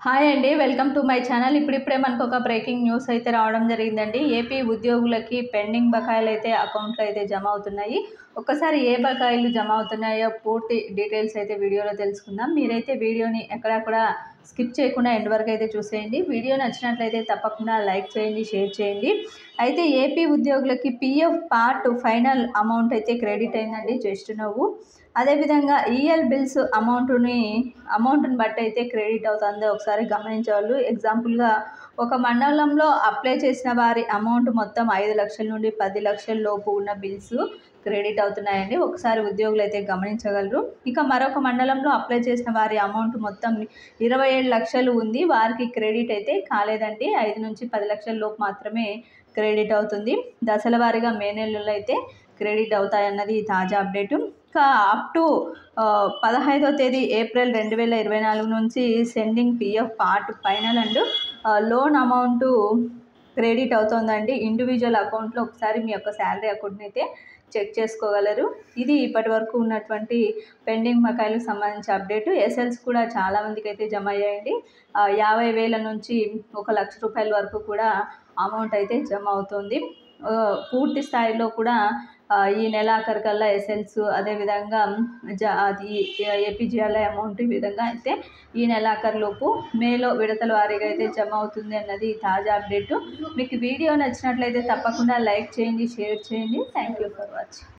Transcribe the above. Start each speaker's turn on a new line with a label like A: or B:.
A: Hi అండి, welcome to my channel. ఇప్పుడిప్పుడే మనకు ఒక బ్రేకింగ్ న్యూస్ అయితే రావడం జరిగిందండి. ఏపీ ఉద్యోగులకి పెండింగ్ బకాయిలు అయితే అకౌంట్లో అయితే జమ అవుతున్నాయి. ఒక్కసారి ఏ బకాయిలు జమ అవుతున్నాయో పూర్తి డీటెయిల్స్ అయితే వీడియోలో తెలుసుకుందాం. మీరైతే వీడియోని ఎక్కడా కూడా స్కిప్ చేయకుండా ఎండ్ వరకు అయితే చూసేయండి. వీడియో నచ్చినట్లయితే తప్పకుండా లైక్ చేయండి, షేర్ చేయండి. అయితే ఏపీ ఉద్యోగులకి పిఎఫ్ పార్ట్ ఫైనల్ అమౌంట్ అయితే క్రెడిట్ అయిందండి, జస్ట్ నవ్వు. అదేవిధంగా ఈఎల్ బిల్స్ అమౌంట్ని బట్టి అయితే క్రెడిట్ అవుతుందో ఒకసారి గమనించవాళ్ళు. ఎగ్జాంపుల్గా ఒక మండలంలో అప్లై చేసిన వారి అమౌంట్ మొత్తం 5 లక్షల నుండి 10 లక్షల లోపు ఉన్న బిల్స్ క్రెడిట్ అవుతున్నాయండి. ఒకసారి ఉద్యోగులు అయితే గమనించగలరు. ఇక మరొక మండలంలో అప్లై చేసిన వారి అమౌంట్ మొత్తం 27 లక్షలు ఉంది, వారికి క్రెడిట్ అయితే కాలేదండి. 5 నుంచి 10 లక్షల లోపు మాత్రమే క్రెడిట్ అవుతుంది. దశల వారీగా మే నెలలో అయితే క్రెడిట్ అవుతాయన్నది తాజా అప్డేటు. ఇంకా అప్ టు 15వ తేదీ ఏప్రిల్ 2024 నుంచి sending PF part final and loan amount credit అవుతుందండి ఇండివిజువల్ అకౌంట్లో. ఒకసారి మీ యొక్క శాలరీ అకౌంట్ని అయితే చెక్ చేసుకోగలరు. ఇది ఇప్పటి వరకు ఉన్నటువంటి పెండింగ్ బకాయిలకు సంబంధించి అప్డేటు. ఎస్ఎల్స్ కూడా చాలామందికి అయితే జమ అయ్యాయండి. 50,000 నుంచి 1,00,000 రూపాయల వరకు కూడా అమౌంట్ అయితే జమ అవుతుంది. పూర్తి స్థాయిలో కూడా ఈ నెలాఖరికల్లా ఎస్ఎల్స్, అదేవిధంగా ఏపీజీఎల్ఐ అమౌంట్ ఈ విధంగా అయితే ఈ నెలాఖరులోపు మేలో విడతల వారీగా అయితే జమ అవుతుంది అన్నది తాజా అప్డేటు. మీకు వీడియో నచ్చినట్లయితే తప్పకుండా లైక్ చేయండి, షేర్ చేయండి. Thank you for watching.